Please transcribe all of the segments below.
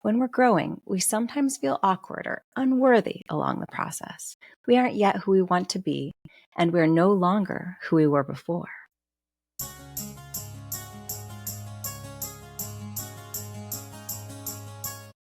when we're growing, we sometimes feel awkward or unworthy along the process. We aren't yet who we want to be, and we're no longer who we were before.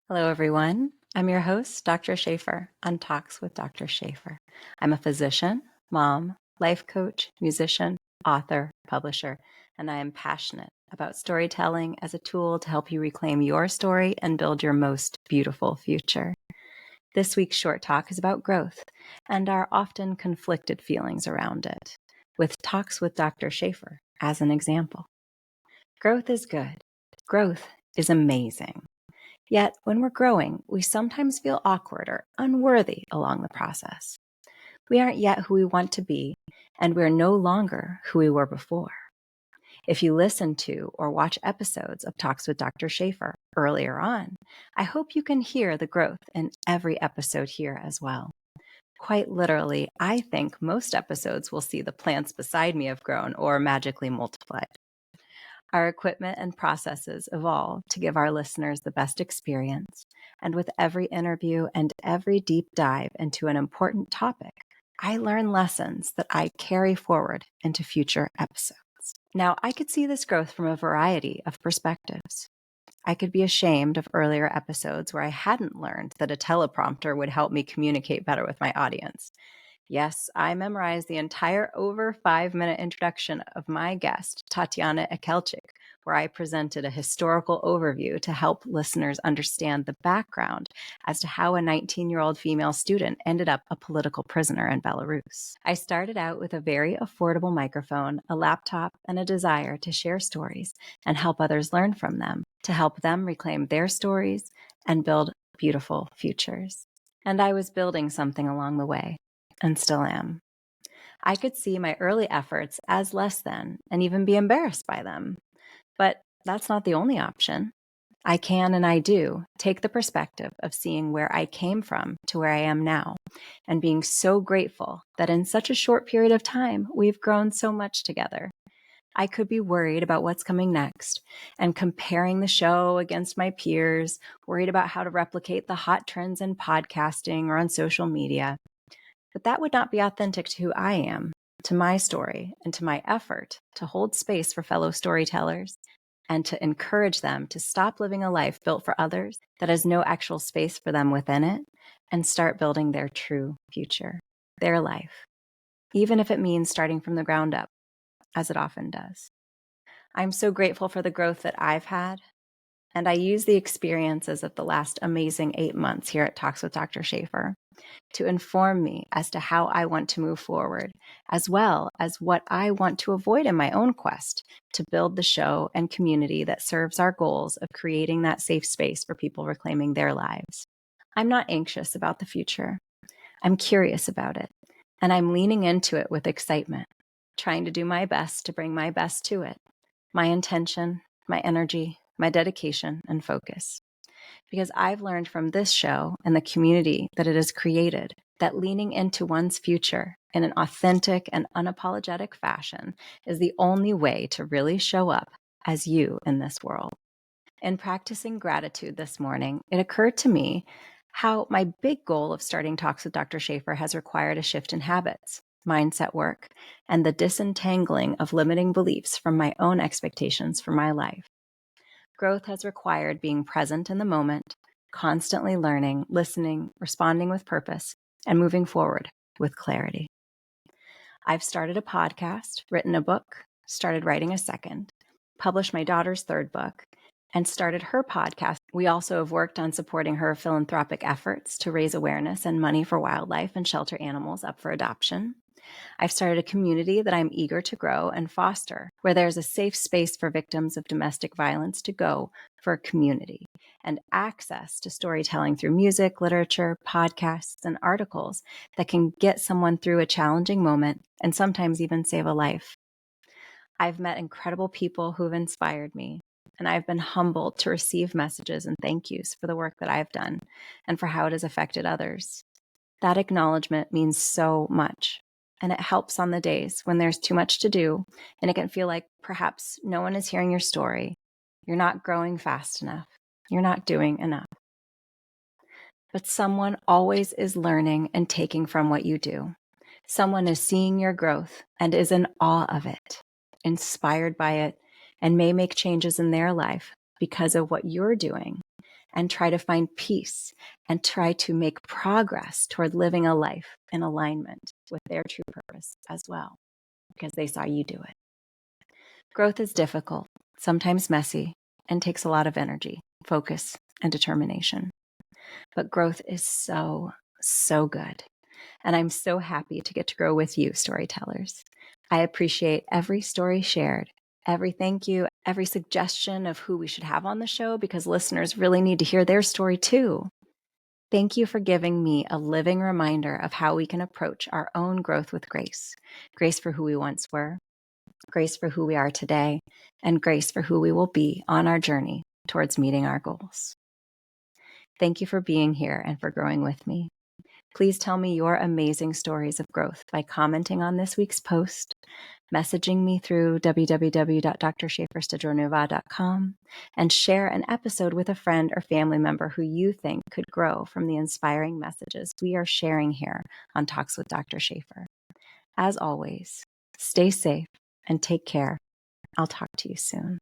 Hello, everyone. I'm your host, Dr. Shafer, on Talks with Dr. Shafer. I'm a physician, mom, life coach, musician, author, publisher, and I am passionate about storytelling as a tool to help you reclaim your story and build your most beautiful future. This week's short talk is about growth and our often conflicted feelings around it, with Talks with Dr. Shafer as an example. Growth is good. Growth is amazing. Yet, when we're growing, we sometimes feel awkward or unworthy along the process. We aren't yet who we want to be, and we're no longer who we were before. If you listen to or watch episodes of Talks with Dr. Shafer earlier on, I hope you can hear the growth in every episode here as well. Quite literally, I think most episodes will see the plants beside me have grown or magically multiplied. Our equipment and processes evolve to give our listeners the best experience, and with every interview and every deep dive into an important topic, I learn lessons that I carry forward into future episodes. Now, I could see this growth from a variety of perspectives. I could be ashamed of earlier episodes where I hadn't learned that a teleprompter would help me communicate better with my audience. Yes, I memorized the entire over 5-minute introduction of my guest, Tatiana Ekelchik, where I presented a historical overview to help listeners understand the background as to how a 19-year-old female student ended up a political prisoner in Belarus. I started out with a very affordable microphone, a laptop, and a desire to share stories and help others learn from them, to help them reclaim their stories and build beautiful futures. And I was building something along the way. And still am. I could see my early efforts as less than and even be embarrassed by them. But that's not the only option. I can and I do take the perspective of seeing where I came from to where I am now and being so grateful that in such a short period of time, we've grown so much together. I could be worried about what's coming next and comparing the show against my peers, worried about how to replicate the hot trends in podcasting or on social media. But that would not be authentic to who I am, to my story, and to my effort to hold space for fellow storytellers and to encourage them to stop living a life built for others that has no actual space for them within it and start building their true future, their life, even if it means starting from the ground up, as it often does. I'm so grateful for the growth that I've had, and I use the experiences of the last amazing 8 months here at Talks with Dr. Shafer to inform me as to how I want to move forward, as well as what I want to avoid in my own quest to build the show and community that serves our goals of creating that safe space for people reclaiming their lives. I'm not anxious about the future. I'm curious about it, and I'm leaning into it with excitement, trying to do my best to bring my best to it, my intention, my energy, my dedication, and focus. Because I've learned from this show and the community that it has created that leaning into one's future in an authentic and unapologetic fashion is the only way to really show up as you in this world. In practicing gratitude this morning, it occurred to me how my big goal of starting Talks with Dr. Shafer has required a shift in habits, mindset work, and the disentangling of limiting beliefs from my own expectations for my life. Growth has required being present in the moment, constantly learning, listening, responding with purpose, and moving forward with clarity. I've started a podcast, written a book, started writing a second, published my daughter's third book, and started her podcast. We also have worked on supporting her philanthropic efforts to raise awareness and money for wildlife and shelter animals up for adoption. I've started a community that I'm eager to grow and foster, where there's a safe space for victims of domestic violence to go for a community and access to storytelling through music, literature, podcasts, and articles that can get someone through a challenging moment and sometimes even save a life. I've met incredible people who have inspired me, and I've been humbled to receive messages and thank yous for the work that I've done and for how it has affected others. That acknowledgement means so much. And it helps on the days when there's too much to do and it can feel like perhaps no one is hearing your story. You're not growing fast enough. You're not doing enough. but someone always is learning and taking from what you do. Someone is seeing your growth and is in awe of it, inspired by it, and may make changes in their life because of what you're doing, and try to find peace and try to make progress toward living a life in alignment with their true purpose as well, because they saw you do it. Growth is difficult, sometimes messy, and takes a lot of energy, focus, and determination. But growth is so, so good. And I'm so happy to get to grow with you, storytellers. I appreciate every story shared, every thank you, every suggestion of who we should have on the show, because listeners really need to hear their story too. Thank you for giving me a living reminder of how we can approach our own growth with grace. Grace for who we once were, grace for who we are today, and grace for who we will be on our journey towards meeting our goals. Thank you for being here and for growing with me. Please tell me your amazing stories of growth by commenting on this week's post, messaging me through www.drshaferstadronova.com, and share an episode with a friend or family member who you think could grow from the inspiring messages we are sharing here on Talks with Dr. Shafer. As always, stay safe and take care. I'll talk to you soon.